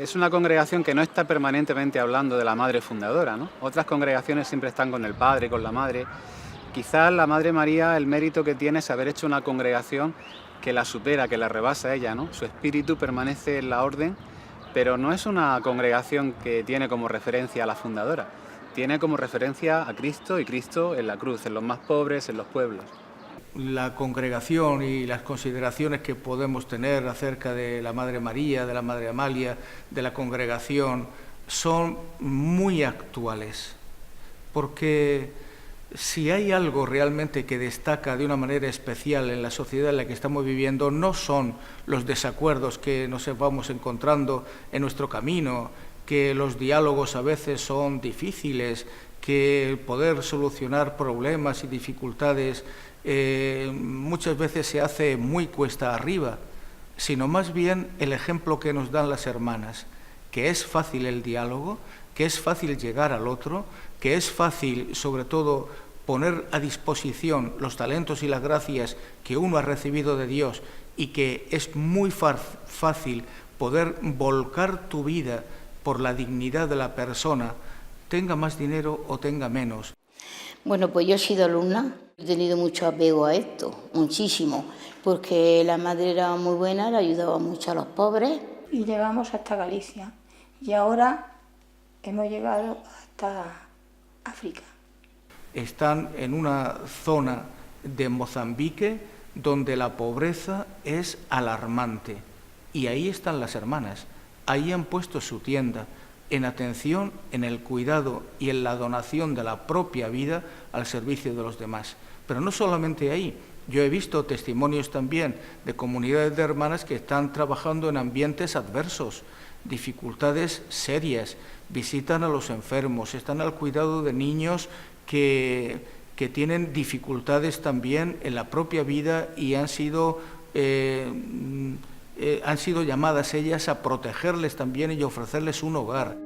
es una congregación que no está permanentemente hablando de la madre fundadora, ¿no? Otras congregaciones siempre están con el padre, con la madre. Quizás la Madre María, el mérito que tiene es haber hecho una congregación que la supera, que la rebasa a ella, ¿no? Su espíritu permanece en la orden, pero no es una congregación que tiene como referencia a la fundadora. Tiene como referencia a Cristo y Cristo en la cruz, en los más pobres, en los pueblos. La congregación y las consideraciones que podemos tener acerca de la Madre María, de la Madre Amalia, de la congregación, son muy actuales, porque si hay algo realmente que destaca de una manera especial en la sociedad en la que estamos viviendo, no son los desacuerdos que nos vamos encontrando en nuestro camino, que los diálogos a veces son difíciles, que el poder solucionar problemas y dificultades muchas veces se hace muy cuesta arriba, sino más bien el ejemplo que nos dan las hermanas, que es fácil el diálogo, que es fácil llegar al otro, que es fácil, sobre todo, poner a disposición los talentos y las gracias que uno ha recibido de Dios y que es muy fácil poder volcar tu vida por la dignidad de la persona, tenga más dinero o tenga menos. Bueno, pues yo he sido alumna, he tenido mucho apego a esto, muchísimo, porque la madre era muy buena, le ayudaba mucho a los pobres. Y llegamos hasta Galicia y ahora hemos llegado hasta África. Están en una zona de Mozambique donde la pobreza es alarmante y ahí están las hermanas, ahí han puesto su tienda, en atención, en el cuidado y en la donación de la propia vida al servicio de los demás. Pero no solamente ahí, yo he visto testimonios también de comunidades de hermanas que están trabajando en ambientes adversos, dificultades serias, visitan a los enfermos, están al cuidado de niños que tienen dificultades también en la propia vida y han sido llamadas ellas a protegerles también y ofrecerles un hogar.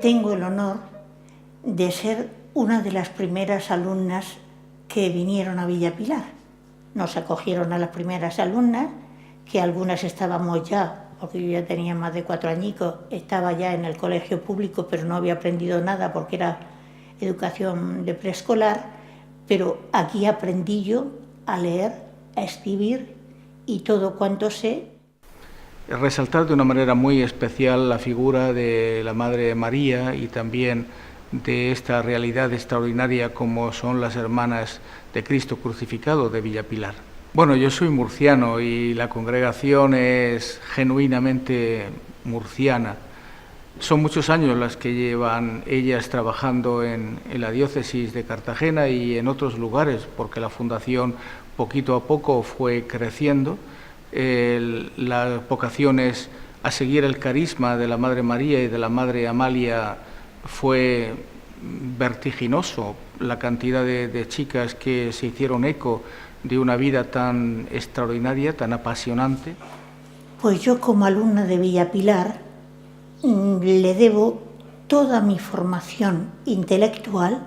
Tengo el honor de ser una de las primeras alumnas que vinieron a Villa Pilar. Nos acogieron a las primeras alumnas, que algunas estábamos ya, porque yo ya tenía más de 4 añicos, estaba ya en el colegio público, pero no había aprendido nada porque era educación de preescolar, pero aquí aprendí yo a leer, a escribir y todo cuanto sé. Resaltar de una manera muy especial la figura de la Madre María y también de esta realidad extraordinaria como son las hermanas de Cristo crucificado de Villa Pilar. Bueno, yo soy murciano y la congregación es genuinamente murciana. Son muchos años las que llevan ellas trabajando en la diócesis de Cartagena y en otros lugares, porque la fundación poquito a poco fue creciendo. Las vocaciones a seguir el carisma de la Madre María y de la Madre Amalia fue vertiginoso, la cantidad de chicas que se hicieron eco de una vida tan extraordinaria, tan apasionante. Pues yo como alumna de Villa Pilar le debo toda mi formación intelectual,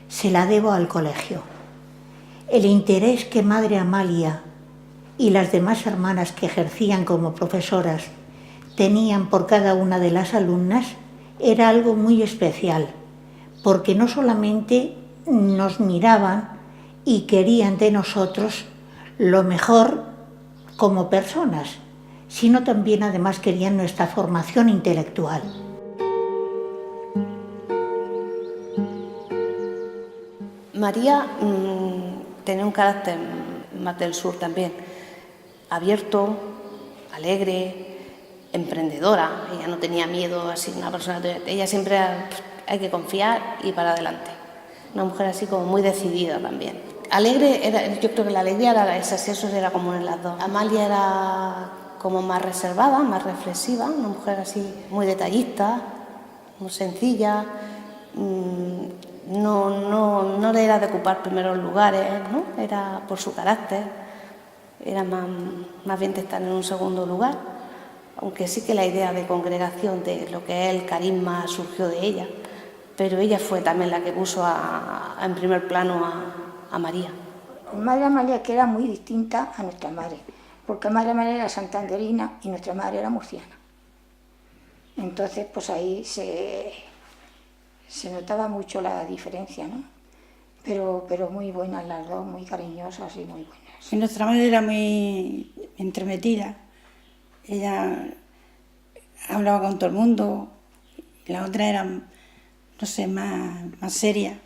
se la debo al colegio. El interés que Madre Amalia y las demás hermanas que ejercían como profesoras tenían por cada una de las alumnas era algo muy especial, porque no solamente nos miraban y querían de nosotros lo mejor como personas, sino también además querían nuestra formación intelectual. María tenía un carácter más del sur también, abierto, alegre, emprendedora. Ella no tenía miedo, así una persona, ella siempre hay que confiar y para adelante. Una mujer así como muy decidida también. Alegre, yo creo que la alegría era eso era común en las dos. Amalia era como más reservada, más reflexiva, una mujer así muy detallista, muy sencilla, no le era de ocupar primeros lugares, ¿no? Era por su carácter. era más bien de estar en un segundo lugar, aunque sí que la idea de congregación, de lo que es el carisma, surgió de ella, pero ella fue también la que puso en primer plano a María. Madre Amalia, que era muy distinta a nuestra madre, porque Madre Amalia era santanderina y nuestra madre era murciana. Entonces, pues ahí se notaba mucho la diferencia, ¿no? Pero muy buenas las dos, muy cariñosas y muy buenas. Y nuestra madre era muy entremetida. Ella hablaba con todo el mundo, y la otra era, no sé, más seria.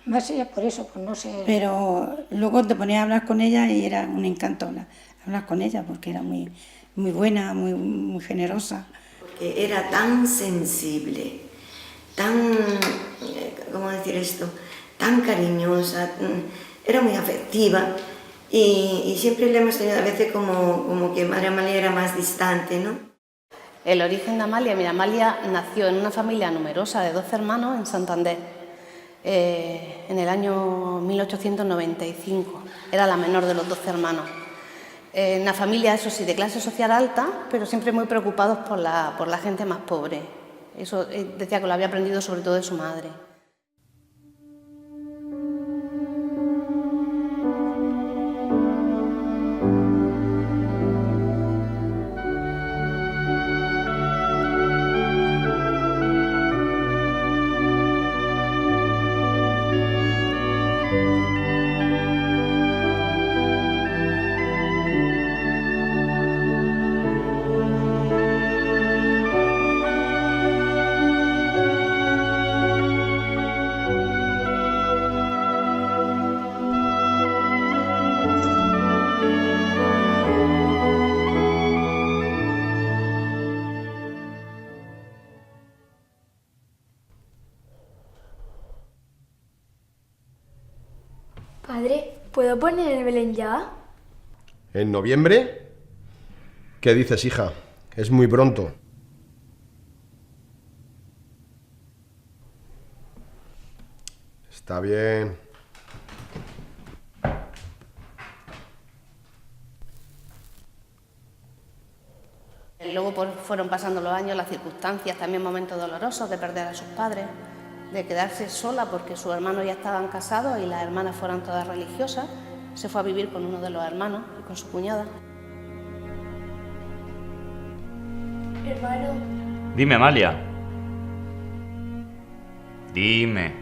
Más seria por eso, pues no sé. Pero luego te ponías a hablar con ella y era un encanto hablar con ella, porque era muy buena, muy generosa. Porque era tan sensible, tan, ¿cómo decir esto?, tan cariñosa, era muy afectiva y siempre le hemos tenido a veces como que Madre Amalia era más distante, ¿no? El origen de Amalia, mira, Amalia nació en una familia numerosa de 12 hermanos en Santander, en el año 1895, era la menor de los 12 hermanos. Una familia, eso sí, de clase social alta, pero siempre muy preocupados por la gente más pobre. Eso decía que lo había aprendido sobre todo de su madre. Padre, ¿puedo poner el Belén ya? ¿En noviembre? ¿Qué dices, hija? Es muy pronto. Está bien. Luego fueron pasando los años, las circunstancias, también momentos dolorosos de perder a sus padres, de quedarse sola porque sus hermanos ya estaban casados y las hermanas fueron todas religiosas. Se fue a vivir con uno de los hermanos y con su cuñada. Hermano. Dime, Amalia. Dime.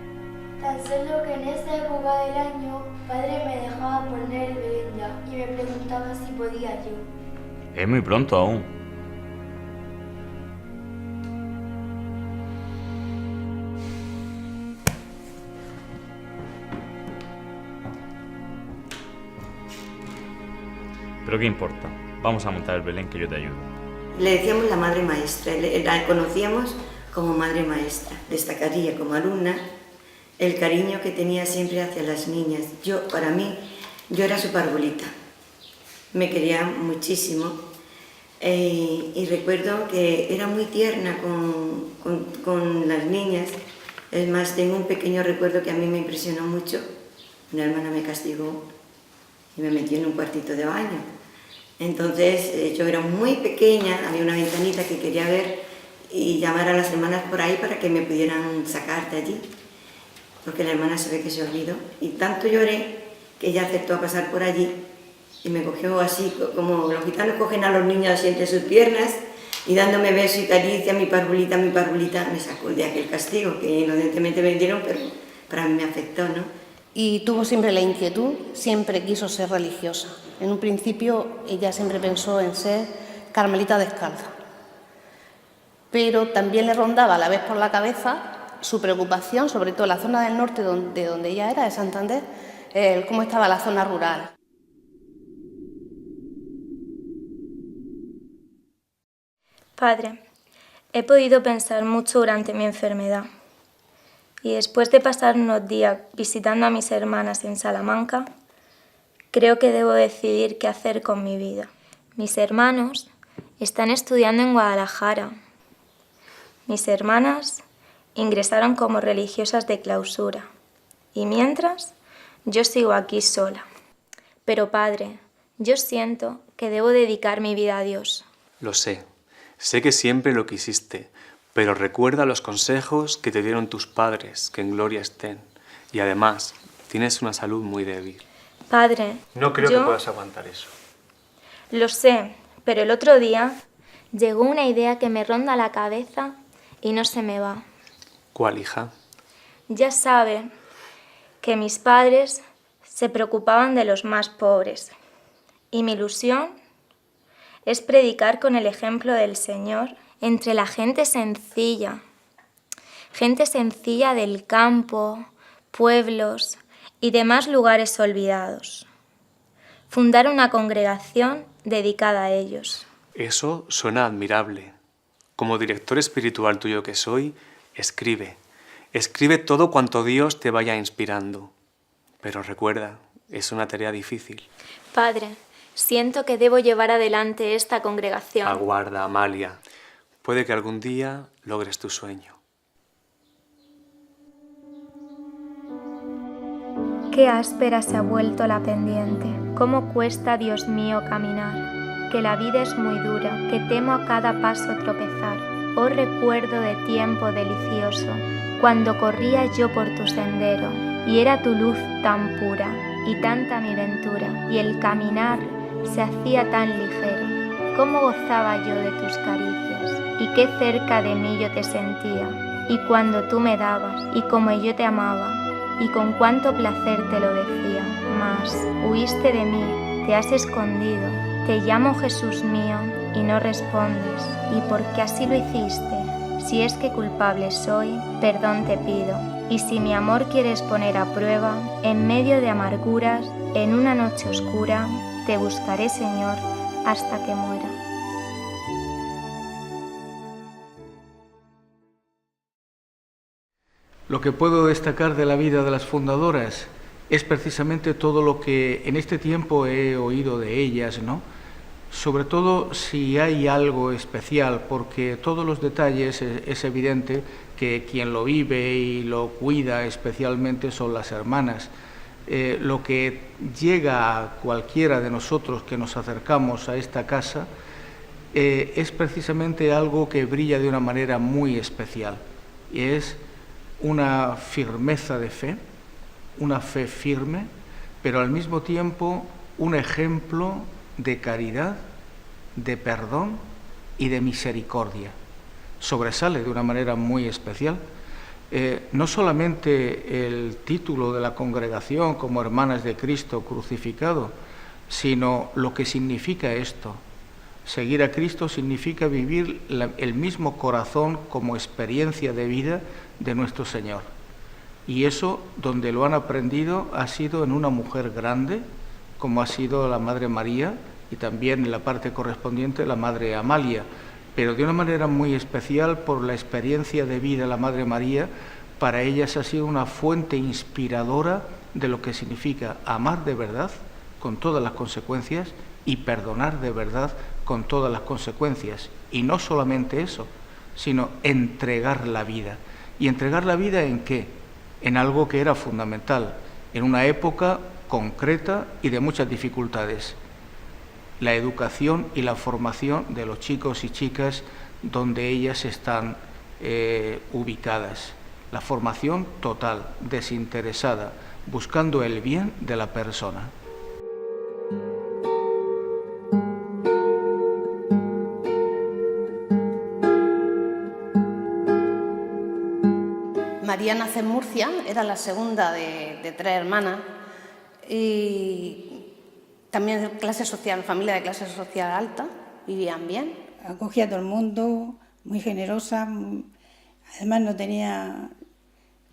Tan solo que en esa época del año, padre me dejaba poner el Belén ya y me preguntaba si podía yo. Es muy pronto aún. Pero qué importa, vamos a montar el Belén que yo te ayudo. Le decíamos la madre maestra, la conocíamos como madre maestra. Destacaría como alumna el cariño que tenía siempre hacia las niñas. Para mí, yo era su parvulita. Me quería muchísimo y recuerdo que era muy tierna con las niñas. Es más, tengo un pequeño recuerdo que a mí me impresionó mucho. Una hermana me castigó y me metió en un cuartito de baño. Entonces yo era muy pequeña, había una ventanita que quería ver y llamar a las hermanas por ahí para que me pudieran sacar de allí, porque la hermana se ve que se olvidó. Y tanto lloré que ella aceptó a pasar por allí y me cogió así, como los gitanos cogen a los niños así entre sus piernas y dándome besos y caricia, mi parvulita, me sacó de aquel castigo que inocentemente me dieron, pero para mí me afectó, ¿no? Y tuvo siempre la inquietud, siempre quiso ser religiosa. En un principio ella siempre pensó en ser carmelita descalza, pero también le rondaba a la vez por la cabeza su preocupación, sobre todo en la zona del norte de donde ella era, de Santander, cómo estaba la zona rural. Padre, he podido pensar mucho durante mi enfermedad. Y después de pasar unos días visitando a mis hermanas en Salamanca, creo que debo decidir qué hacer con mi vida. Mis hermanos están estudiando en Guadalajara. Mis hermanas ingresaron como religiosas de clausura. Y mientras, yo sigo aquí sola. Pero padre, yo siento que debo dedicar mi vida a Dios. Lo sé que siempre lo quisiste, pero recuerda los consejos que te dieron tus padres, que en gloria estén. Y además, tienes una salud muy débil. Padre, No creo que puedas aguantar eso. Lo sé, pero el otro día llegó una idea que me ronda la cabeza y no se me va. ¿Cuál, hija? Ya sabe que mis padres se preocupaban de los más pobres y mi ilusión es predicar con el ejemplo del Señor entre la gente sencilla del campo, pueblos y demás lugares olvidados. Fundar una congregación dedicada a ellos. Eso suena admirable. Como director espiritual tuyo que soy, escribe. Escribe todo cuanto Dios te vaya inspirando. Pero recuerda, es una tarea difícil. Padre, siento que debo llevar adelante esta congregación. Aguarda, Amalia. Puede que algún día logres tu sueño. Qué áspera se ha vuelto la pendiente. Cómo cuesta, Dios mío, caminar. Que la vida es muy dura, que temo a cada paso tropezar. Oh recuerdo de tiempo delicioso, cuando corría yo por tu sendero, y era tu luz tan pura, y tanta mi ventura, y el caminar se hacía tan ligero. Cómo gozaba yo de tus caricias, y qué cerca de mí yo te sentía, y cuando tú me dabas, y como yo te amaba, y con cuánto placer te lo decía. Mas huiste de mí, te has escondido, te llamo Jesús mío, y no respondes, y porque así lo hiciste, si es que culpable soy, perdón te pido, y si mi amor quieres poner a prueba, en medio de amarguras, en una noche oscura, te buscaré, Señor, hasta que muera. Lo que puedo destacar de la vida de las fundadoras es precisamente todo lo que en este tiempo he oído de ellas, ¿no? Sobre todo si hay algo especial, porque todos los detalles es evidente que quien lo vive y lo cuida especialmente son las hermanas. Lo que llega a cualquiera de nosotros que nos acercamos a esta casa es precisamente algo que brilla de una manera muy especial, y es una firmeza de fe, una fe firme, pero al mismo tiempo un ejemplo de caridad, de perdón y de misericordia. Sobresale de una manera muy especial. No solamente el título de la congregación como Hermanas de Cristo crucificado, sino lo que significa esto. Seguir a Cristo significa vivir el mismo corazón como experiencia de vida de nuestro Señor. Y eso, donde lo han aprendido, ha sido en una mujer grande, como ha sido la Madre María, y también en la parte correspondiente la Madre Amalia, pero de una manera muy especial por la experiencia de vida de la Madre María. Para ellas ha sido una fuente inspiradora de lo que significa amar de verdad, con todas las consecuencias, y perdonar de verdad con todas las consecuencias. Y no solamente eso, sino entregar la vida. ¿Y entregar la vida en qué? En algo que era fundamental, en una época concreta y de muchas dificultades: la educación y la formación de los chicos y chicas donde ellas están ubicadas. La formación total, desinteresada, buscando el bien de la persona. María nace en Murcia, era la segunda de 3 hermanas, y también de clase social, familia de clase social alta, vivían bien. Acogía a todo el mundo, muy generosa, además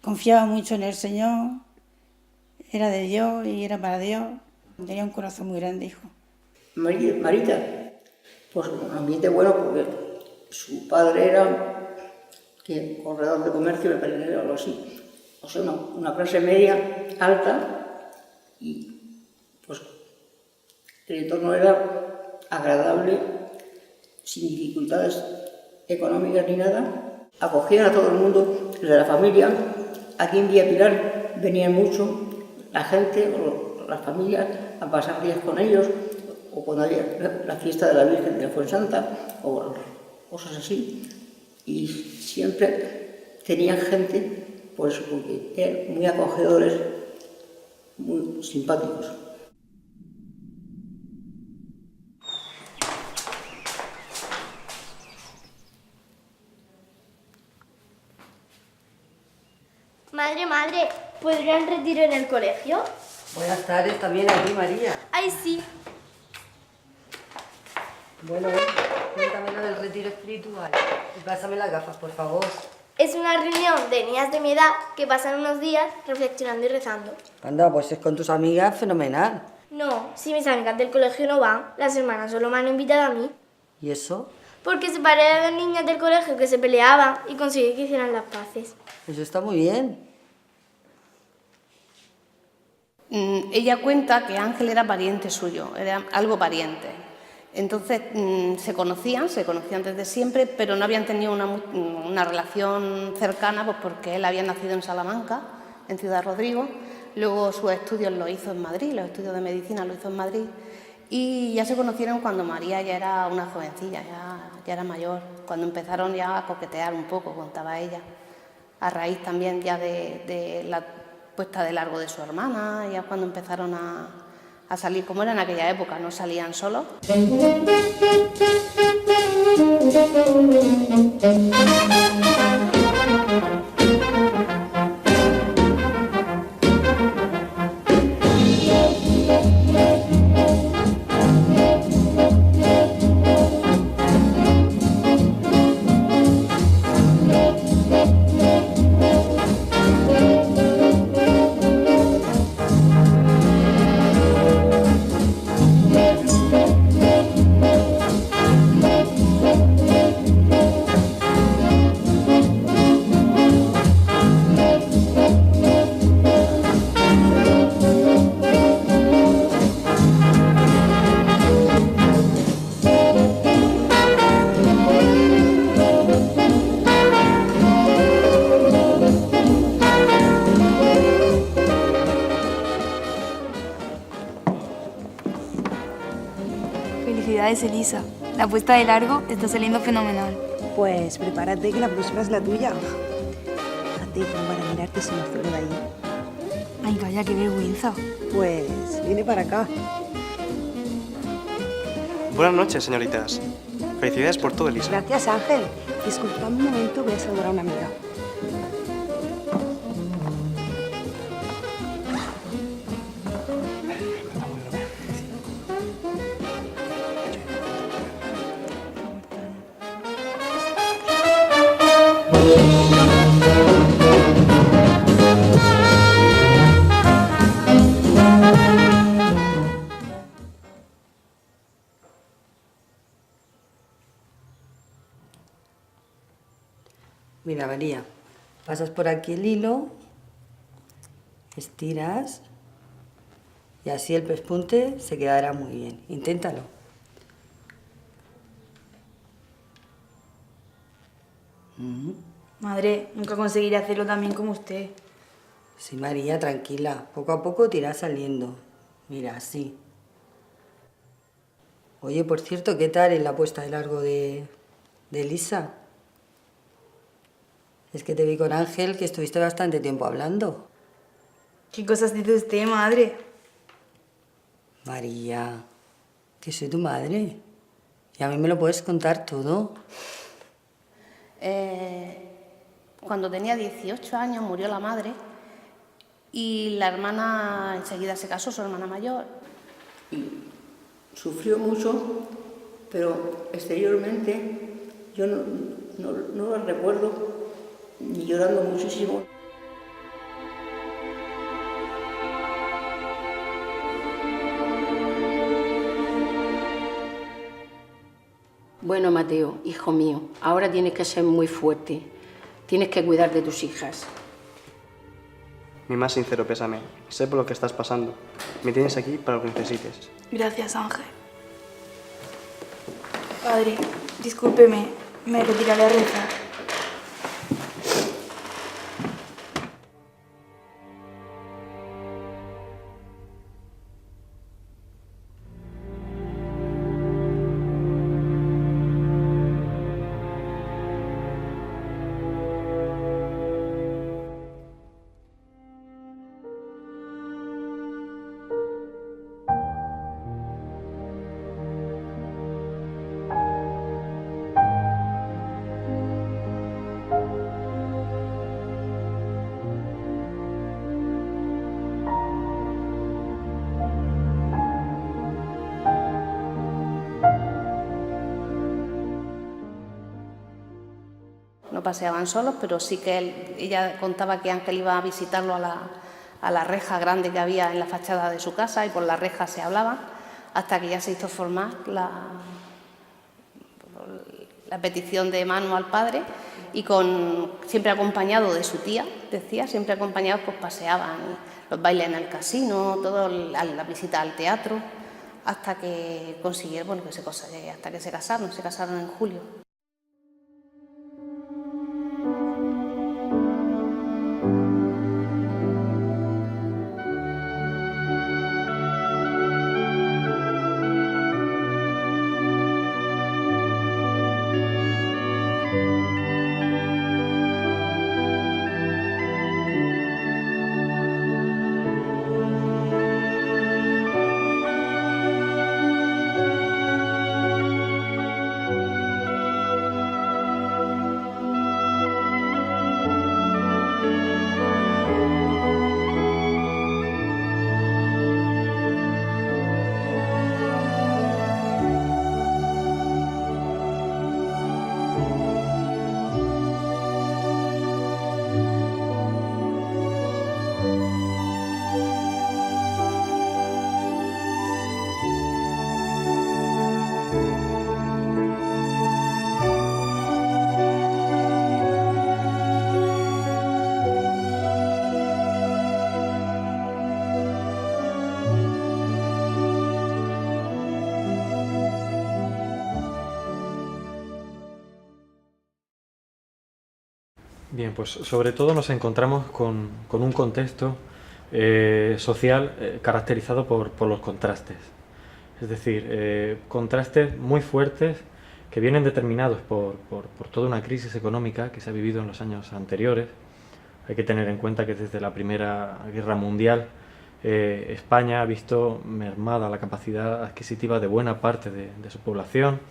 confiaba mucho en el Señor, era de Dios y era para Dios, tenía un corazón muy grande, hijo. Marita, pues un ambiente bueno porque su padre era corredor de comercio, me parece, o algo así. O sea, una clase media, alta, y pues el entorno era agradable, sin dificultades económicas ni nada. Acogían a todo el mundo, de la familia. Aquí en Villa Pilar venían mucho la gente, o las familias, a pasar días con ellos, o cuando había la fiesta de la Virgen de la Fuensanta, o cosas así. Y siempre tenían gente, por eso, porque eran muy acogedores, muy simpáticos. Madre, ¿puedo ir al retiro en el colegio? Buenas tardes también aquí, María. Ay, sí. Bueno, cuéntame lo del retiro espiritual. Y pásame las gafas, por favor. Es una reunión de niñas de mi edad que pasan unos días reflexionando y rezando. Anda, pues es con tus amigas, fenomenal. No, si mis amigas del colegio no van, las hermanas solo me han invitado a mí. ¿Y eso? Porque separé a las niñas del colegio que se peleaban y conseguí que hicieran las paces. Eso está muy bien. Ella cuenta que Ángel era pariente suyo, era algo pariente. Entonces se conocían desde siempre, pero no habían tenido una relación cercana, pues porque él había nacido en Salamanca, en Ciudad Rodrigo. Luego sus estudios los hizo en Madrid, los estudios de medicina los hizo en Madrid. Y ya se conocieron cuando María ya era una jovencilla, ya era mayor, cuando empezaron ya a coquetear un poco, contaba ella, a raíz también ya de la puesta de largo de su hermana, ya cuando empezaron a salir, como era en aquella época, no salían solos. Felicidades, Elisa. La puesta de largo está saliendo fenomenal. Pues prepárate que la próxima es la tuya. Fíjate cómo van a mirarte ese mozuelo de allí. Ay, vaya, qué vergüenza. Pues viene para acá. Buenas noches, señoritas. Felicidades por todo, Elisa. Gracias, Ángel. Disculpame un momento, voy a saludar a una amiga. Mira, María, pasas por aquí el hilo, estiras y así el pespunte se quedará muy bien. Inténtalo. Madre, nunca conseguiré hacerlo tan bien como usted. Sí, María, tranquila. Poco a poco te irá saliendo. Mira, así. Oye, por cierto, ¿qué tal en la puesta de largo de Elisa? Es que te vi con Ángel, que estuviste bastante tiempo hablando. ¿Qué cosas dice usted, madre? María, que soy tu madre. Y a mí me lo puedes contar todo. Cuando tenía 18 años murió la madre y la hermana enseguida se casó, su hermana mayor. Y sufrió mucho, pero exteriormente yo no lo recuerdo, ni llorando muchísimo. Bueno, Mateo, hijo mío, ahora tienes que ser muy fuerte. Tienes que cuidar de tus hijas. Mi más sincero pésame. Sé por lo que estás pasando. Me tienes aquí para lo que necesites. Gracias, Ángel. Padre, discúlpeme, me retiraré a rezar. no paseaban solos, pero sí que ella contaba que Ángel iba a visitarlo a la reja grande que había en la fachada de su casa y por la reja se hablaba, hasta que ya se hizo formar la petición de Manu al padre y siempre acompañado de su tía, decía, siempre acompañados, pues paseaban, los bailes en el casino, la visita al teatro, hasta que consiguieron, bueno, hasta que se casaron en julio. Bien, pues sobre todo nos encontramos con un contexto social caracterizado por los contrastes. Es decir, contrastes muy fuertes que vienen determinados por toda una crisis económica que se ha vivido en los años anteriores. Hay que tener en cuenta que desde la Primera Guerra Mundial España ha visto mermada la capacidad adquisitiva de buena parte de su población,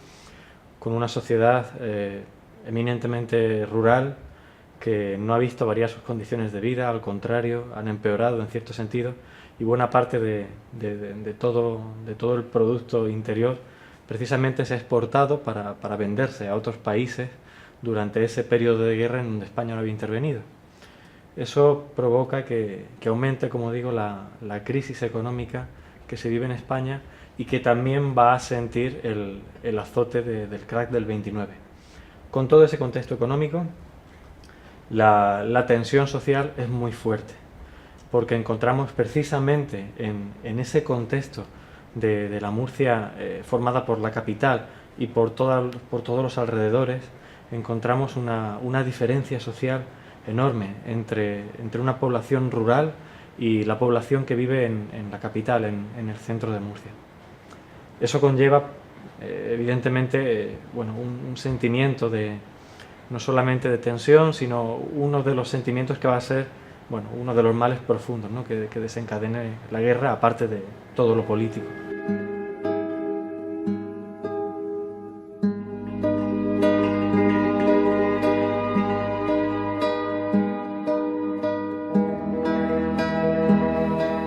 con una sociedad eminentemente rural que no ha visto variar sus condiciones de vida, al contrario, han empeorado en cierto sentido, y buena parte de todo el producto interior precisamente se ha exportado para venderse a otros países durante ese periodo de guerra en donde España no había intervenido. Eso provoca que aumente, como digo, la crisis económica que se vive en España y que también va a sentir el azote del crack del 29. Con todo ese contexto económico, la tensión social es muy fuerte, porque encontramos precisamente en ese contexto de la Murcia formada por la capital y por todos los alrededores, encontramos una diferencia social enorme entre una población rural y la población que vive en la capital, en el centro de Murcia. Eso conlleva, evidentemente, un sentimiento no solamente de tensión, sino uno de los sentimientos que va a ser uno de los males profundos, ¿no? que desencadene la guerra, aparte de todo lo político.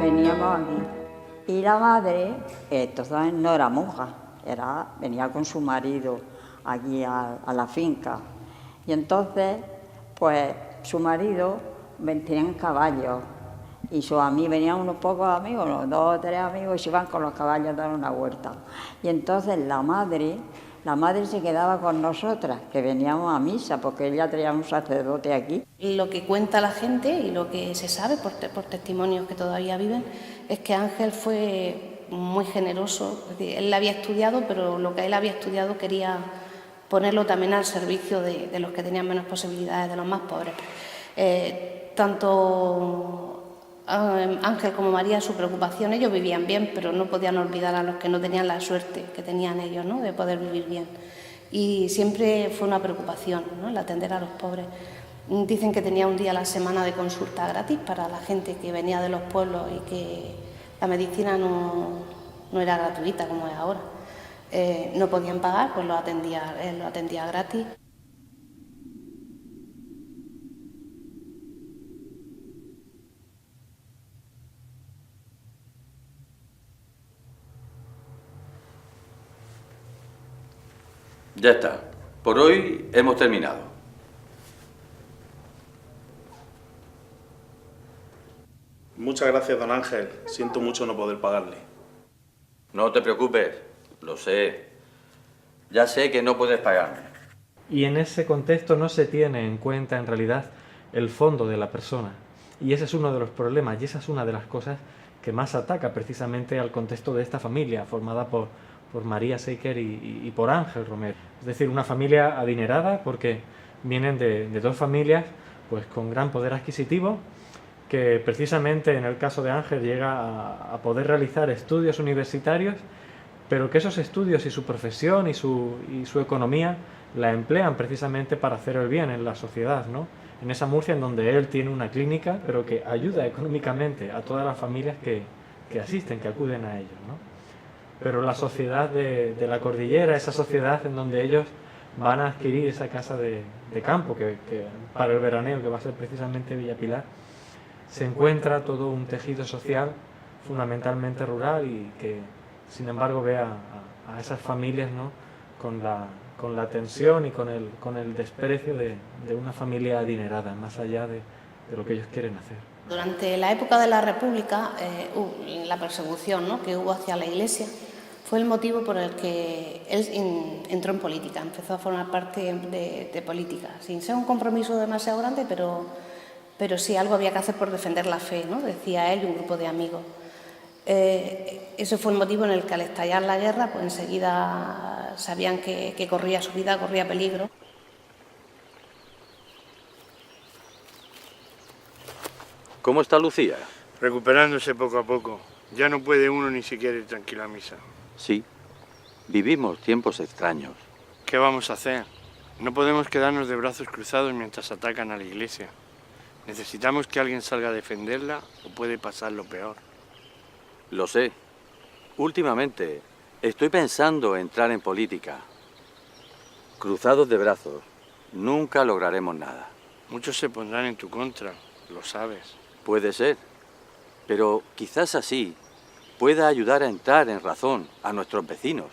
Veníamos aquí y la madre, entonces no era monja, venía con su marido aquí a la finca. Y entonces, pues, su marido tenían caballos y sus amigos, venían unos pocos amigos, unos 2 o 3 amigos, y se iban con los caballos a dar una vuelta. Y entonces la madre se quedaba con nosotras, que veníamos a misa, porque ella traía un sacerdote aquí. Lo que cuenta la gente y lo que se sabe por testimonios que todavía viven es que Ángel fue muy generoso. Es decir, él había estudiado, pero lo que él había estudiado quería ponerlo también al servicio de los que tenían menos posibilidades, de los más pobres. Tanto Ángel como María, su preocupación, ellos vivían bien, pero no podían olvidar a los que no tenían la suerte que tenían ellos, ¿no?, de poder vivir bien. Y siempre fue una preocupación, ¿no?, el atender a los pobres. Dicen que tenía un día a la semana de consulta gratis para la gente que venía de los pueblos y que la medicina no era gratuita como es ahora. No podían pagar, pues él lo atendía gratis. Ya está. Por hoy hemos terminado. Muchas gracias, don Ángel. Siento mucho no poder pagarle. No te preocupes, lo sé. Ya sé que no puedes pagarme. Y en ese contexto no se tiene en cuenta en realidad el fondo de la persona. Y ese es uno de los problemas y esa es una de las cosas que más ataca precisamente al contexto de esta familia formada por María Seiker y por Ángel Romero. Es decir, una familia adinerada porque vienen de dos familias pues con gran poder adquisitivo, que precisamente en el caso de Ángel llega a poder realizar estudios universitarios, pero que esos estudios y su profesión y su economía la emplean precisamente para hacer el bien en la sociedad, ¿no? En esa Murcia en donde él tiene una clínica, pero que ayuda económicamente a todas las familias que asisten, que acuden a ellos, ¿no? Pero la sociedad de la cordillera, esa sociedad en donde ellos van a adquirir esa casa de campo, que para el veraneo, que va a ser precisamente Villa Pilar, se encuentra todo un tejido social fundamentalmente rural y que, sin embargo, ve a esas familias, ¿no? con la tensión y con el desprecio de una familia adinerada, más allá de lo que ellos quieren hacer. Durante la época de la República, la persecución, ¿no?, que hubo hacia la Iglesia fue el motivo por el que él entró en política, empezó a formar parte de política, sin ser un compromiso demasiado grande, pero sí algo había que hacer por defender la fe, ¿no?, decía él y un grupo de amigos. Ese fue el motivo en el que al estallar la guerra, pues enseguida sabían que corría su vida, corría peligro. ¿Cómo está Lucía? Recuperándose poco a poco. Ya no puede uno ni siquiera ir tranquilo a misa. Sí, vivimos tiempos extraños. ¿Qué vamos a hacer? No podemos quedarnos de brazos cruzados mientras atacan a la iglesia. Necesitamos que alguien salga a defenderla o puede pasar lo peor. Lo sé. Últimamente estoy pensando entrar en política. Cruzados de brazos, nunca lograremos nada. Muchos se pondrán en tu contra, lo sabes. Puede ser, pero quizás así pueda ayudar a entrar en razón a nuestros vecinos.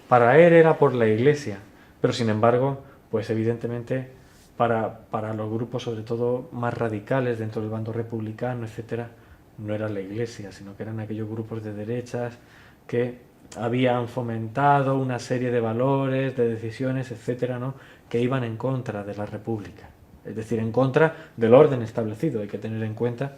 Para él era por la Iglesia, pero sin embargo, pues evidentemente para los grupos, sobre todo más radicales dentro del bando republicano, etcétera, no era la Iglesia, sino que eran aquellos grupos de derechas que habían fomentado una serie de valores, de decisiones, etcétera, ¿no?, que iban en contra de la República. Es decir, en contra del orden establecido. Hay que tener en cuenta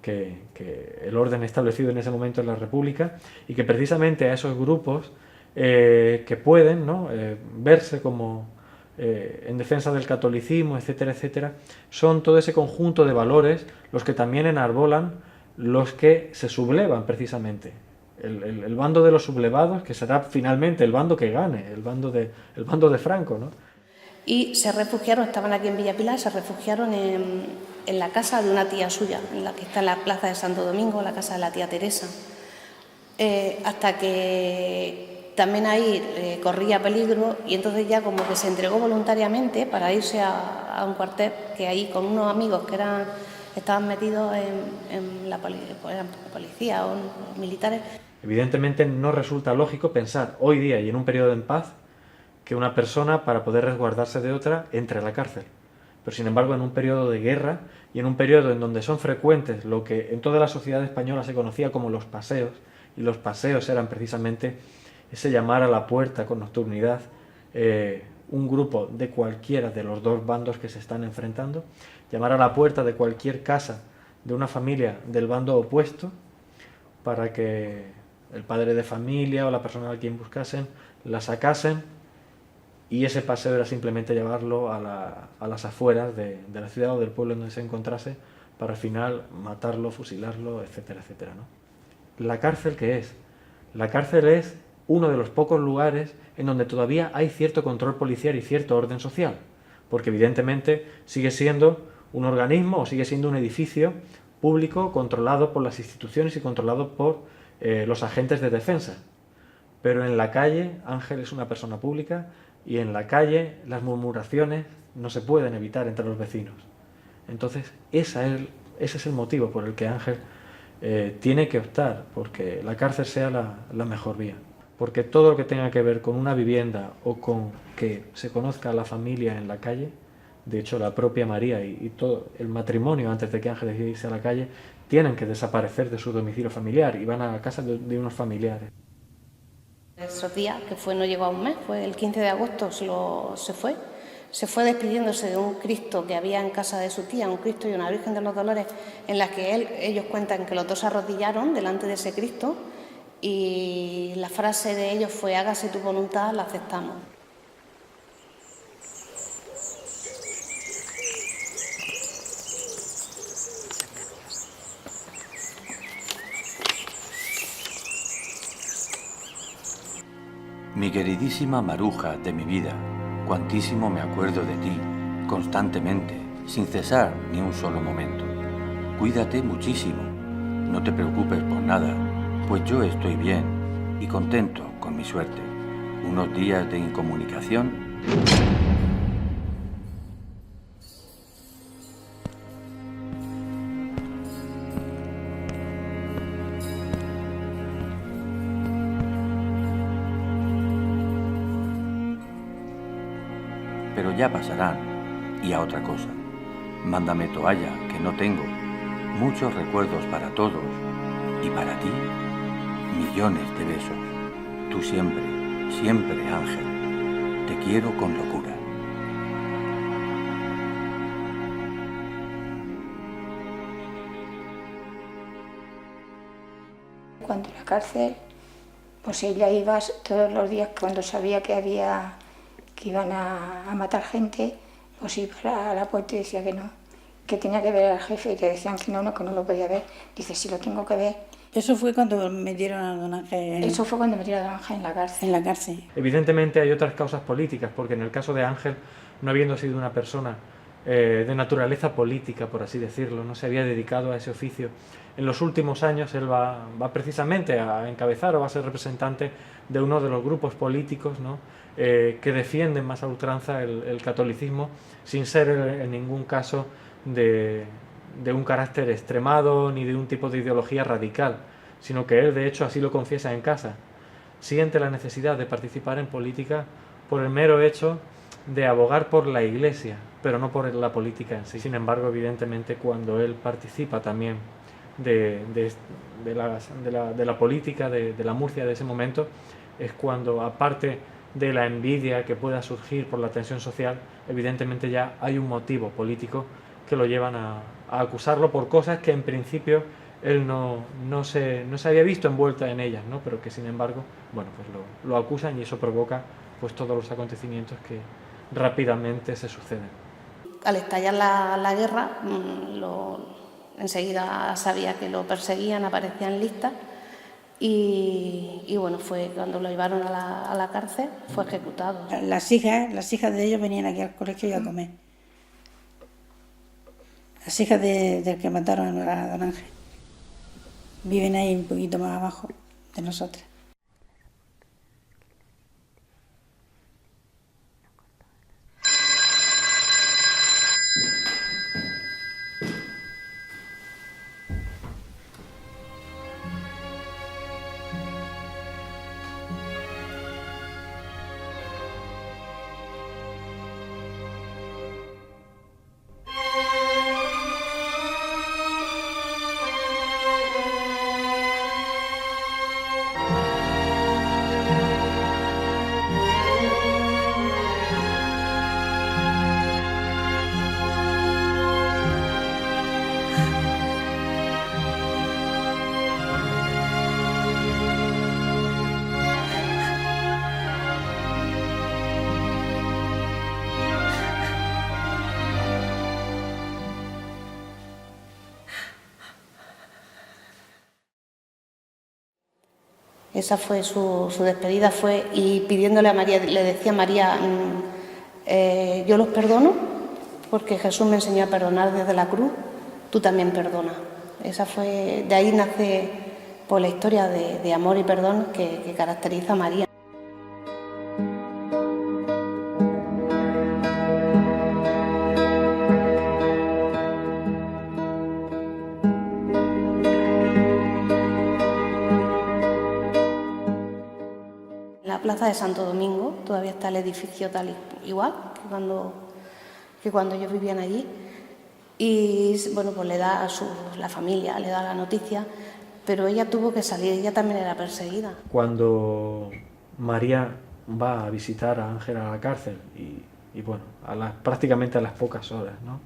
que el orden establecido en ese momento en la República y que precisamente a esos grupos que pueden, ¿no?, verse como en defensa del catolicismo, etcétera, etcétera, son todo ese conjunto de valores los que también enarbolan los que se sublevan precisamente. El bando de los sublevados, que será finalmente el bando que gane, el bando de Franco, ¿no? Y se refugiaron, estaban aquí en Villa Pilar, se refugiaron en la casa de una tía suya, en la que está en la plaza de Santo Domingo, la casa de la tía Teresa, hasta que también ahí corría peligro y entonces ya como que se entregó voluntariamente para irse a un cuartel que ahí con unos amigos que estaban metidos en la policía o militares. Evidentemente no resulta lógico pensar hoy día y en un periodo en paz que una persona, para poder resguardarse de otra, entre a la cárcel. Pero sin embargo, en un periodo de guerra y en un periodo en donde son frecuentes lo que en toda la sociedad española se conocía como los paseos, y los paseos eran precisamente ese llamar a la puerta con nocturnidad, un grupo de cualquiera de los dos bandos que se están enfrentando, llamar a la puerta de cualquier casa de una familia del bando opuesto para que el padre de familia o la persona a quien buscasen la sacasen, y ese paseo era simplemente llevarlo a las afueras de la ciudad o del pueblo donde se encontrase para al final matarlo, fusilarlo, etcétera, etcétera, ¿no? ¿La cárcel qué es? La cárcel es uno de los pocos lugares en donde todavía hay cierto control policial y cierto orden social, porque evidentemente sigue siendo un organismo o sigue siendo un edificio público controlado por las instituciones y controlado por los agentes de defensa. Pero en la calle, Ángel es una persona pública y en la calle las murmuraciones no se pueden evitar entre los vecinos. Entonces, ese es el motivo por el que Ángel tiene que optar porque la cárcel sea la mejor vía. Porque todo lo que tenga que ver con una vivienda o con que se conozca a la familia en la calle De hecho, la propia María y todo el matrimonio, antes de que Ángel decida irse a la calle, tienen que desaparecer de su domicilio familiar y van a la casa de unos familiares. Esos días, que no llegó a un mes, fue el 15 de agosto, se fue despidiéndose de un Cristo que había en casa de su tía, un Cristo y una Virgen de los Dolores, en las que ellos cuentan que los dos se arrodillaron delante de ese Cristo y la frase de ellos fue: hágase tu voluntad, la aceptamos. Mi queridísima Maruja de mi vida, cuantísimo me acuerdo de ti, constantemente, sin cesar ni un solo momento. Cuídate muchísimo, no te preocupes por nada, pues yo estoy bien y contento con mi suerte. Unos días de incomunicación. Pero ya pasarán, y a otra cosa. Mándame toalla, que no tengo. Muchos recuerdos para todos, y para ti, millones de besos. Tú siempre, siempre, Ángel, te quiero con locura. Cuando en la cárcel, pues ella iba todos los días, cuando sabía que iban a matar gente, pues iba a la puerta y decía que no, que tenía que ver al jefe, y le decían que no lo podía ver. Dice, si lo tengo que ver. Eso fue cuando metieron a don Ángel. Eso fue cuando metieron a don Ángel en la cárcel. En la cárcel. Evidentemente hay otras causas políticas, porque en el caso de Ángel, no habiendo sido una persona de naturaleza política, por así decirlo, no se había dedicado a ese oficio. En los últimos años él va precisamente a encabezar o va a ser representante de uno de los grupos políticos, ¿no?, que defienden más a ultranza el catolicismo, sin ser en ningún caso de un carácter extremado ni de un tipo de ideología radical, sino que él, de hecho, así lo confiesa en casa. Siente la necesidad de participar en política por el mero hecho de abogar por la Iglesia, pero no por la política en sí. Sin embargo, evidentemente, cuando él participa también de la política de la Murcia de ese momento, es cuando, aparte de la envidia que pueda surgir por la tensión social, evidentemente ya hay un motivo político que lo llevan a acusarlo por cosas que en principio él no se había visto envuelta en ellas, ¿no?, pero que sin embargo, bueno, pues lo acusan, y eso provoca pues todos los acontecimientos que rápidamente se suceden. Al estallar la guerra, enseguida sabía que lo perseguían, aparecían listas, y bueno, fue cuando lo llevaron a la cárcel, fue ejecutado. Las hijas de ellos venían aquí al colegio y a comer. Las hijas del que mataron a don Ángel. Viven ahí un poquito más abajo de nosotras. Esa fue su despedida, y pidiéndole a María, le decía a María, yo los perdono porque Jesús me enseñó a perdonar desde la cruz, tú también perdona. De ahí nace pues, la historia de amor y perdón que caracteriza a María. En la plaza de Santo Domingo todavía está el edificio tal igual que que cuando ellos vivían allí. Y bueno, pues le da la familia, le da la noticia, pero ella tuvo que salir, ella también era perseguida. Cuando María va a visitar a Ángel a la cárcel y bueno, prácticamente a las pocas horas, ¿no?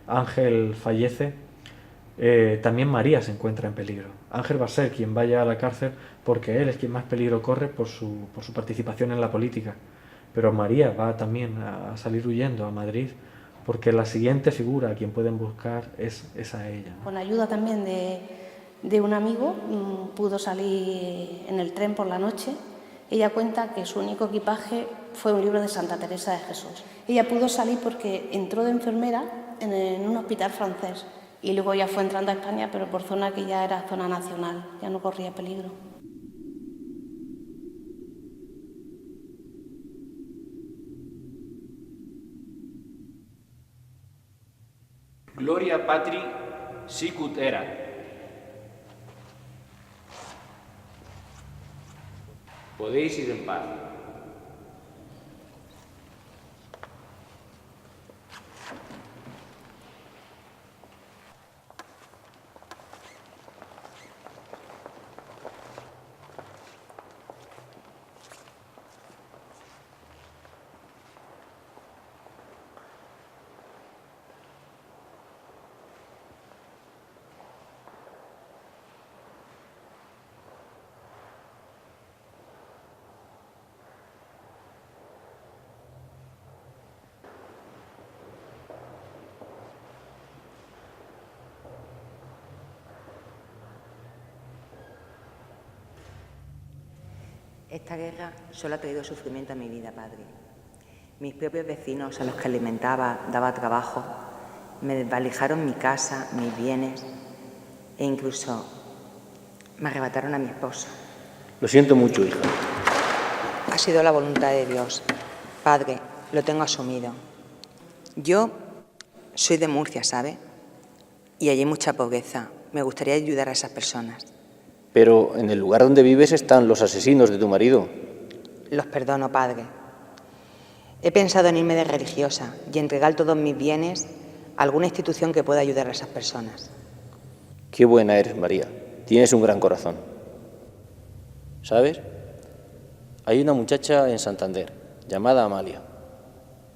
Ángel fallece, también María se encuentra en peligro. Ángel va a ser quien vaya a la cárcel porque él es quien más peligro corre por su participación en la política, pero María va también a salir huyendo a Madrid porque la siguiente figura a quien pueden buscar es a ella. Con ayuda también de un amigo pudo salir en el tren por la noche. Ella cuenta que su único equipaje fue un libro de Santa Teresa de Jesús. Ella pudo salir porque entró de enfermera en un hospital francés y luego ya fue entrando a España, pero por zona que ya era zona nacional, ya no corría peligro. Gloria Patri sicut erat. Podéis ir en paz. Esta guerra solo ha traído sufrimiento a mi vida, Padre. Mis propios vecinos, a los que alimentaba, daba trabajo, me desvalijaron mi casa, mis bienes e incluso me arrebataron a mi esposo. Lo siento mucho, hija. Ha sido la voluntad de Dios. Padre, lo tengo asumido. Yo soy de Murcia, ¿sabe? Y allí hay mucha pobreza. Me gustaría ayudar a esas personas. Pero en el lugar donde vives están los asesinos de tu marido. Los perdono, Padre. He pensado en irme de religiosa y entregar todos mis bienes a alguna institución que pueda ayudar a esas personas. Qué buena eres, María. Tienes un gran corazón. ¿Sabes? Hay una muchacha en Santander, llamada Amalia.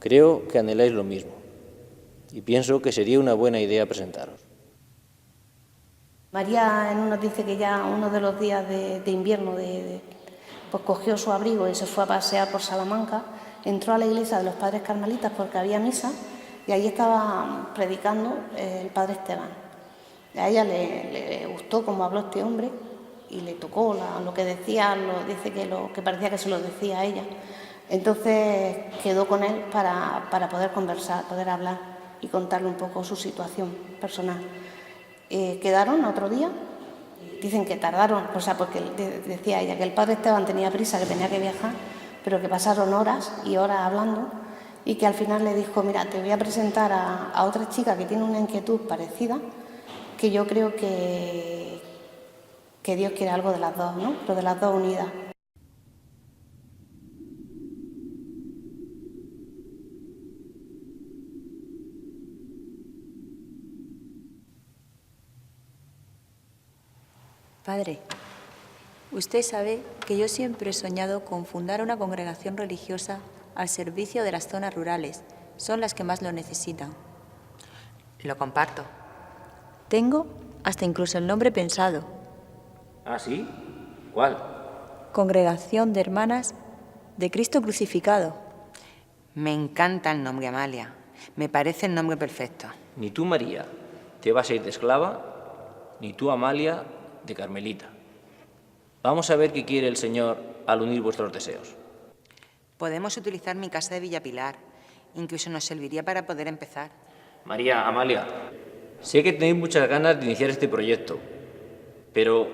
Creo que anheláis lo mismo. Y pienso que sería una buena idea presentaros. María nos dice que ya uno de los días de invierno pues cogió su abrigo y se fue a pasear por Salamanca, entró a la iglesia de los padres carmelitas porque había misa y allí estaba predicando el padre Esteban. A ella le gustó cómo habló este hombre y le tocó lo que decía, dice que parecía que se lo decía a ella. Entonces quedó con él para poder conversar, poder hablar y contarle un poco su situación personal. Quedaron otro día, dicen que tardaron, o sea, porque decía ella que el padre Esteban tenía prisa, que tenía que viajar, pero que pasaron horas y horas hablando y que al final le dijo, mira, te voy a presentar a otra chica que tiene una inquietud parecida, que yo creo que Dios quiere algo de las dos, ¿no? Pero de las dos unidas. Padre, usted sabe que yo siempre he soñado con fundar una congregación religiosa al servicio de las zonas rurales. Son las que más lo necesitan. Lo comparto. Tengo hasta incluso el nombre pensado. ¿Ah, sí? ¿Cuál? Congregación de Hermanas de Cristo Crucificado. Me encanta el nombre, Amalia. Me parece el nombre perfecto. Ni tú, María, te vas a ir de esclava, ni tú, Amalia, de carmelita. Vamos a ver qué quiere el Señor al unir vuestros deseos. Podemos utilizar mi casa de Villapilar. Incluso nos serviría para poder empezar. María, Amalia, sé que tenéis muchas ganas de iniciar este proyecto, pero,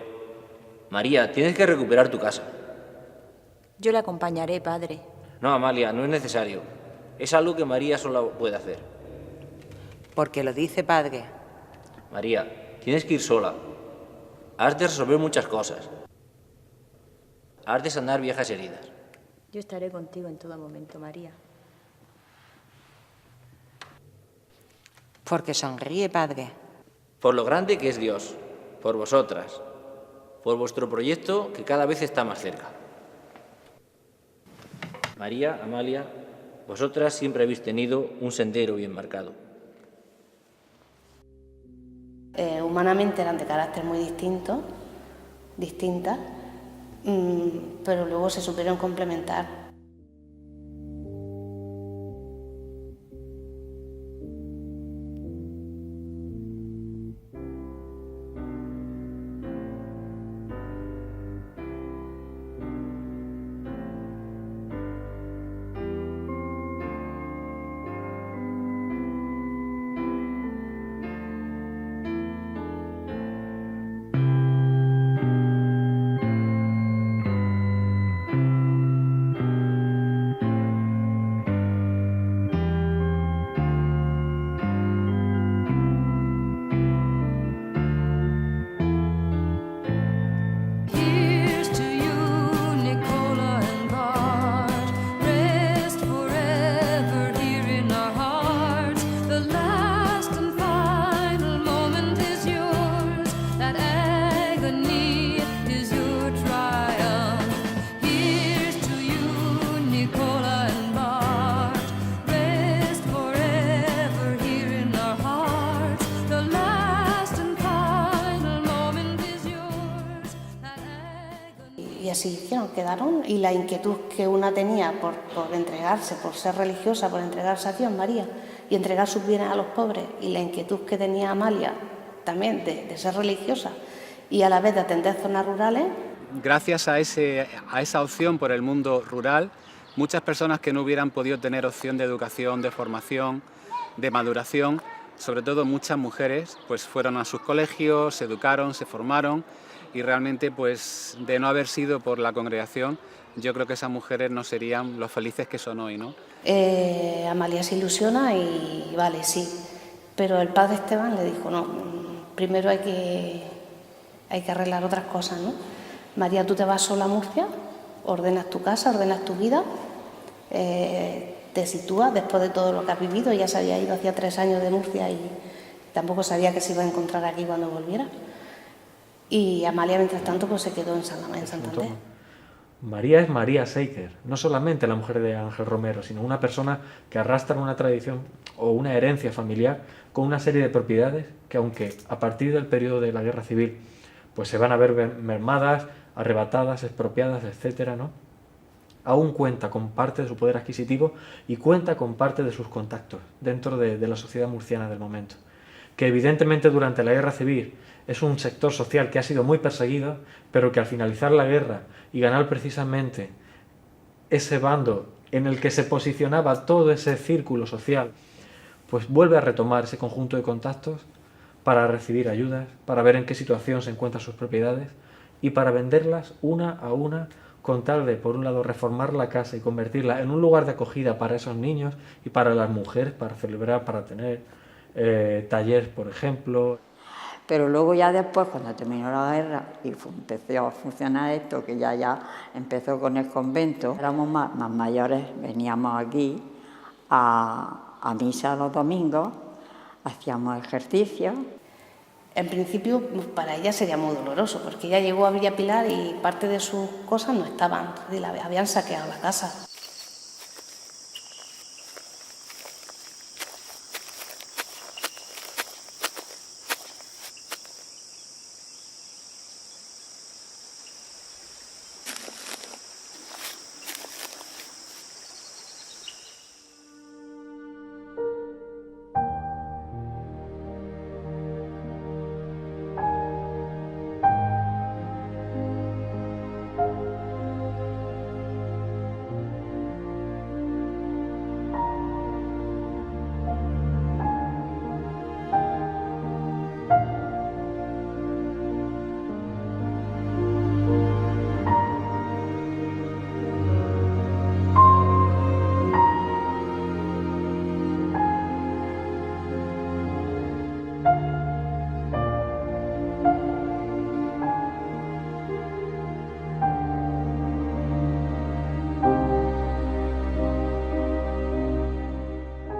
María, tienes que recuperar tu casa. Yo le acompañaré, padre. No, Amalia, no es necesario. Es algo que María sola puede hacer. ¿Por qué lo dice, padre? María, tienes que ir sola. Has de resolver muchas cosas. Has de sanar viejas heridas. Yo estaré contigo en todo momento, María. ¿Por qué sonríe, padre? Por lo grande que es Dios, por vosotras, por vuestro proyecto que cada vez está más cerca. María, Amalia, vosotras siempre habéis tenido un sendero bien marcado. Humanamente eran de carácter muy distintas, pero luego se supieron complementar. Y así hicieron, quedaron, y la inquietud que una tenía por entregarse, por ser religiosa, por entregarse a Dios, María, y entregar sus bienes a los pobres, y la inquietud que tenía Amalia también de ser religiosa y a la vez de atender zonas rurales. Gracias a esa opción por el mundo rural, muchas personas que no hubieran podido tener opción de educación, de formación, de maduración, sobre todo muchas mujeres, pues fueron a sus colegios, se educaron, se formaron, y realmente, pues, de no haber sido por la congregación, yo creo que esas mujeres no serían los felices que son hoy, ¿no? Amalia se ilusiona y vale, sí, pero el padre Esteban le dijo, no, primero hay que arreglar otras cosas, ¿no? María, tú te vas sola a Murcia, ordenas tu casa, ordenas tu vida, te sitúas después de todo lo que has vivido. Ya se había ido hacía 3 años de Murcia y tampoco sabía que se iba a encontrar aquí cuando volviera. Y Amalia, mientras tanto, pues se quedó en Santander. María es María Seiker, no solamente la mujer de Ángel Romero, sino una persona que arrastra una tradición o una herencia familiar con una serie de propiedades que, aunque a partir del periodo de la Guerra Civil pues se van a ver mermadas, arrebatadas, expropiadas, etcétera, ¿no? Aún cuenta con parte de su poder adquisitivo y cuenta con parte de sus contactos dentro de la sociedad murciana del momento, que evidentemente durante la Guerra Civil es un sector social que ha sido muy perseguido, pero que al finalizar la guerra y ganar precisamente ese bando en el que se posicionaba todo ese círculo social, pues vuelve a retomar ese conjunto de contactos para recibir ayudas, para ver en qué situación se encuentran sus propiedades y para venderlas una a una, con tal de, por un lado, reformar la casa y convertirla en un lugar de acogida para esos niños y para las mujeres, para celebrar, para tener talleres, por ejemplo. Pero luego ya después, cuando terminó la guerra y empezó a funcionar esto, que ya empezó con el convento, éramos más mayores, veníamos aquí a misa los domingos, hacíamos ejercicio. En principio, para ella sería muy doloroso, porque ella llegó a Villa Pilar y parte de sus cosas no estaban, habían saqueado la casa.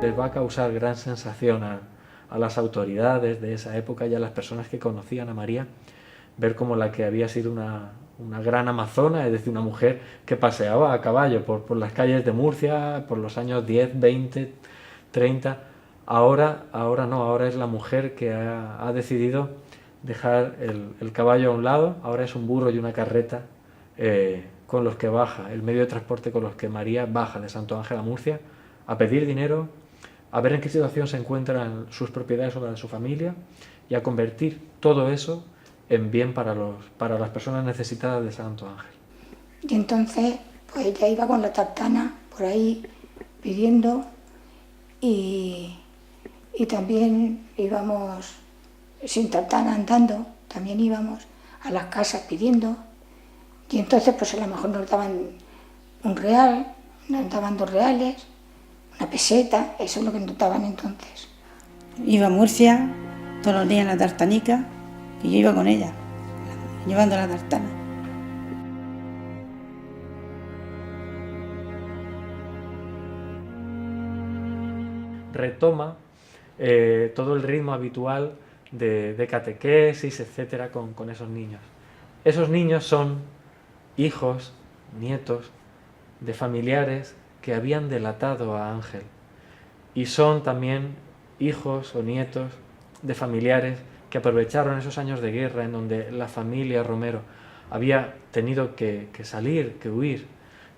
Les va a causar gran sensación a las autoridades de esa época y a las personas que conocían a María, ver como la que había sido una gran amazona, es decir, una mujer que paseaba a caballo por las calles de Murcia por los años 10, 20, 30. Ahora no, ahora es la mujer que ha decidido dejar el caballo a un lado, ahora es un burro y una carreta con los que baja, el medio de transporte con los que María baja de Santo Ángel a Murcia a pedir dinero, a ver en qué situación se encuentran sus propiedades o las de su familia y a convertir todo eso en bien para las personas necesitadas de Santo Ángel. Y entonces, pues ella iba con la tartana por ahí pidiendo y también íbamos sin tartana andando, también íbamos a las casas pidiendo y entonces pues a lo mejor nos daban un real, nos daban 2 reales, una peseta, eso es lo que nos daban entonces. Iba a Murcia todos los días en la tartanica y yo iba con ella, llevando la tartana. Retoma todo el ritmo habitual de catequesis, etcétera, con esos niños. Esos niños son hijos, nietos de familiares que habían delatado a Ángel y son también hijos o nietos de familiares que aprovecharon esos años de guerra en donde la familia Romero había tenido que salir, que huir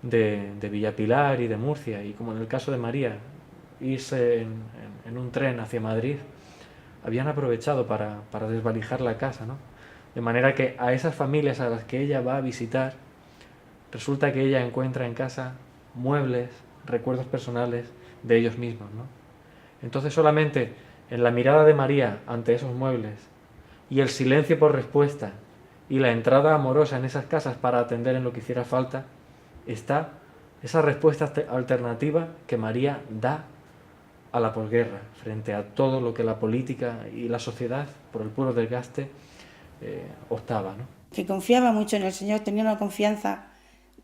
de Villapilar y de Murcia, y como en el caso de María, irse en un tren hacia Madrid, habían aprovechado para desvalijar la casa, ¿no? De manera que a esas familias a las que ella va a visitar, resulta que ella encuentra en casa muebles, recuerdos personales de ellos mismos, ¿no? Entonces solamente en la mirada de María ante esos muebles y el silencio por respuesta y la entrada amorosa en esas casas para atender en lo que hiciera falta, está esa respuesta alternativa que María da a la posguerra frente a todo lo que la política y la sociedad, por el puro desgaste, optaba, ¿no? Que confiaba mucho en el Señor, tenía una confianza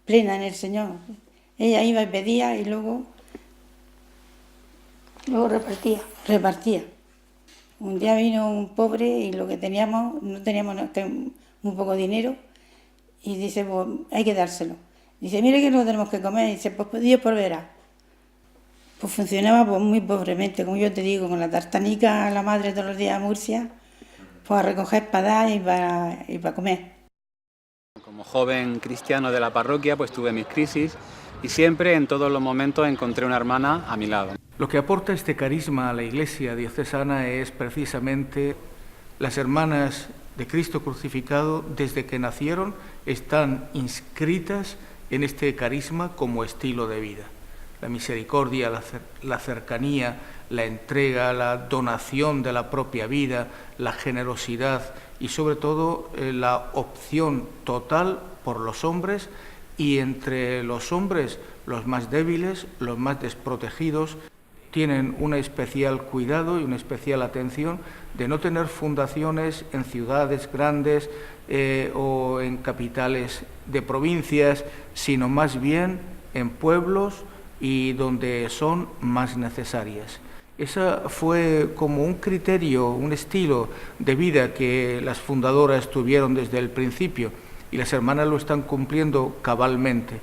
plena en el Señor. Ella iba y pedía y luego repartía. Un día vino un pobre y lo que teníamos, no teníamos muy poco dinero, y dice, pues hay que dárselo. Dice, mire que no tenemos que comer. Y dice, pues Dios proveerá. Pues funcionaba pues muy pobremente, como yo te digo, con la tartanica, la madre todos los días a Murcia, pues a recoger para dar y para comer. Como joven cristiano de la parroquia, pues tuve mis crisis y siempre, en todos los momentos, encontré una hermana a mi lado. Lo que aporta este carisma a la Iglesia diocesana es precisamente las hermanas de Cristo crucificado, desde que nacieron, están inscritas en este carisma como estilo de vida. La misericordia, la cercanía, la entrega, la donación de la propia vida, la generosidad y sobre todo la opción total por los hombres, y entre los hombres los más débiles, los más desprotegidos, tienen un especial cuidado y una especial atención de no tener fundaciones en ciudades grandes o en capitales de provincias, sino más bien en pueblos y donde son más necesarias. Ese fue como un criterio, un estilo de vida que las fundadoras tuvieron desde el principio, y las hermanas lo están cumpliendo cabalmente.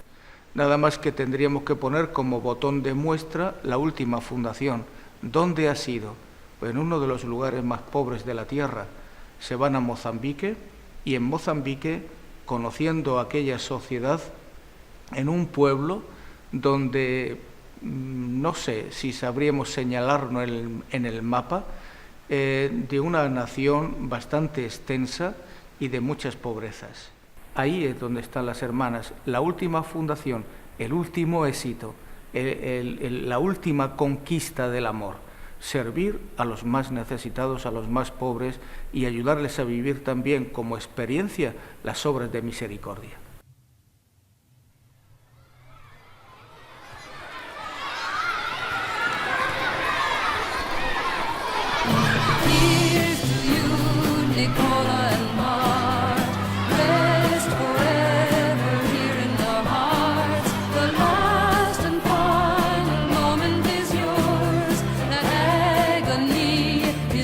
Nada más que tendríamos que poner como botón de muestra la última fundación. ¿Dónde ha sido? Pues en uno de los lugares más pobres de la tierra. Se van a Mozambique, y en Mozambique, conociendo aquella sociedad, en un pueblo donde no sé si sabríamos señalarlo en el mapa, de una nación bastante extensa y de muchas pobrezas. Ahí es donde están las hermanas, la última fundación, el último éxito, la última conquista del amor, servir a los más necesitados, a los más pobres, y ayudarles a vivir también como experiencia las obras de misericordia. The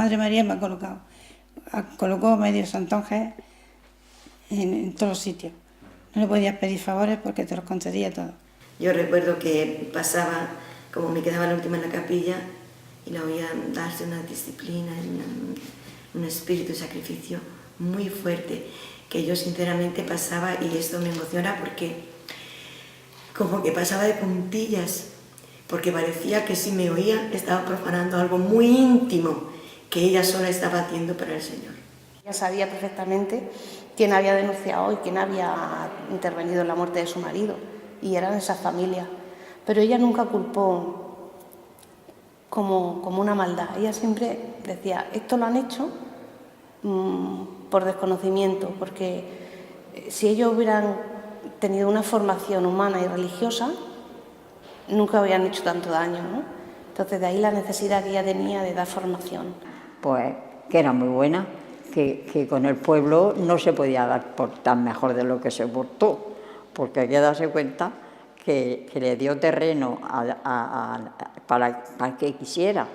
Madre María me ha colocado. Colocó medio santonjes en todos los sitios. No le podías pedir favores porque te los concedía todos. Yo recuerdo que pasaba, como me quedaba la última en la capilla, y la oía darse una disciplina, un espíritu de sacrificio muy fuerte, que yo sinceramente pasaba, y esto me emociona porque como que pasaba de puntillas, porque parecía que si me oía estaba profanando algo muy íntimo que ella sola estaba haciendo para el Señor. Ella sabía perfectamente quién había denunciado y quién había intervenido en la muerte de su marido, y eran esas familias. Pero ella nunca culpó como una maldad. Ella siempre decía, esto lo han hecho por desconocimiento, porque si ellos hubieran tenido una formación humana y religiosa, nunca habrían hecho tanto daño, ¿no? Entonces de ahí la necesidad que ella tenía de dar formación. Pues que era muy buena, que con el pueblo no se podía portar mejor de lo que se portó, porque hay que darse cuenta que le dio terreno para que quisiera.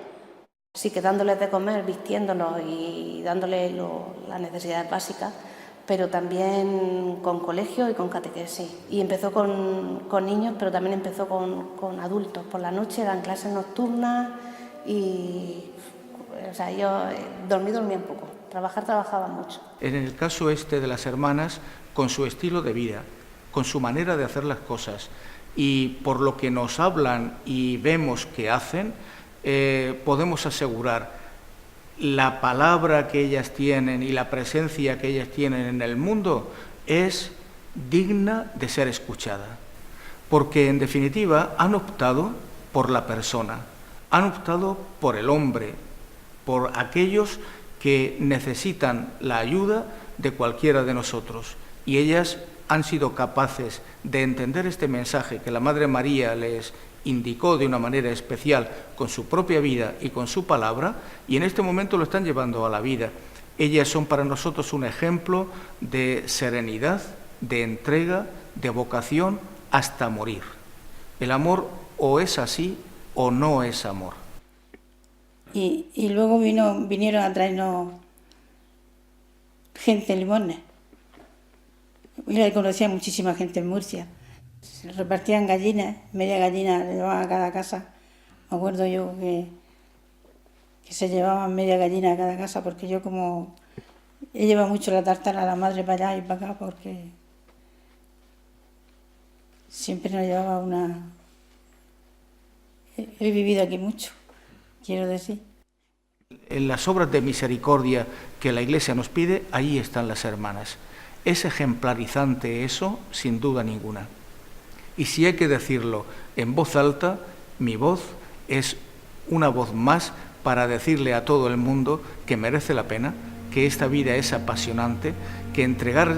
Sí, que dándoles de comer, vistiéndolos y dándoles las necesidades básicas, pero también con colegio y con catequesis. Y empezó con niños, pero también empezó con adultos. Por la noche dan clases nocturnas y, o sea, yo dormía un poco, trabajaba mucho. En el caso este de las hermanas, con su estilo de vida, con su manera de hacer las cosas, y por lo que nos hablan y vemos que hacen, podemos asegurar la palabra que ellas tienen y la presencia que ellas tienen en el mundo es digna de ser escuchada, porque en definitiva han optado por la persona, han optado por el hombre, por aquellos que necesitan la ayuda de cualquiera de nosotros, y ellas han sido capaces de entender este mensaje que la Madre María les indicó de una manera especial con su propia vida y con su palabra, y en este momento lo están llevando a la vida. Ellas son para nosotros un ejemplo de serenidad, de entrega, de vocación hasta morir. El amor o es así o no es amor. Y luego vinieron a traernos gente en Limones. Yo conocía muchísima gente en Murcia. Se repartían gallinas, media gallina le llevaban a cada casa. Me acuerdo yo que se llevaban media gallina a cada casa, porque yo como he llevado mucho la tartana a la madre para allá y para acá, porque siempre nos llevaba una... He vivido aquí mucho, quiero decir. En las obras de misericordia que la Iglesia nos pide, ahí están las hermanas. Es ejemplarizante eso, sin duda ninguna. Y si hay que decirlo en voz alta, mi voz es una voz más para decirle a todo el mundo que merece la pena, que esta vida es apasionante, que entregar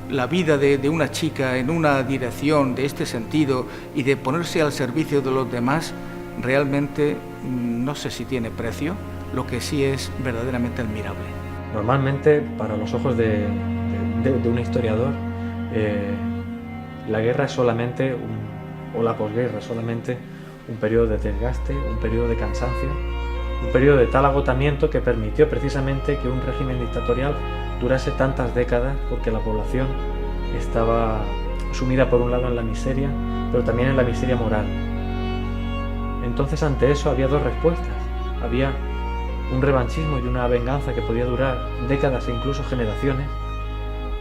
la vida de una chica en una dirección de este sentido y de ponerse al servicio de los demás, realmente no sé si tiene precio, lo que sí es verdaderamente admirable. Normalmente, para los ojos de un historiador, la guerra es solamente, o la posguerra es solamente un periodo de desgaste, un periodo de cansancio, un periodo de tal agotamiento que permitió precisamente que un régimen dictatorial durase tantas décadas, porque la población estaba sumida por un lado en la miseria, pero también en la miseria moral. Entonces ante eso había dos respuestas. Había un revanchismo y una venganza que podía durar décadas e incluso generaciones,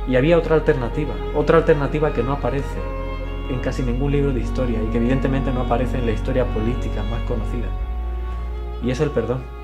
y había otra alternativa que no aparece en casi ningún libro de historia y que evidentemente no aparece en la historia política más conocida, y es el perdón.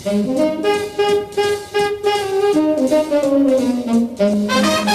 Thank you.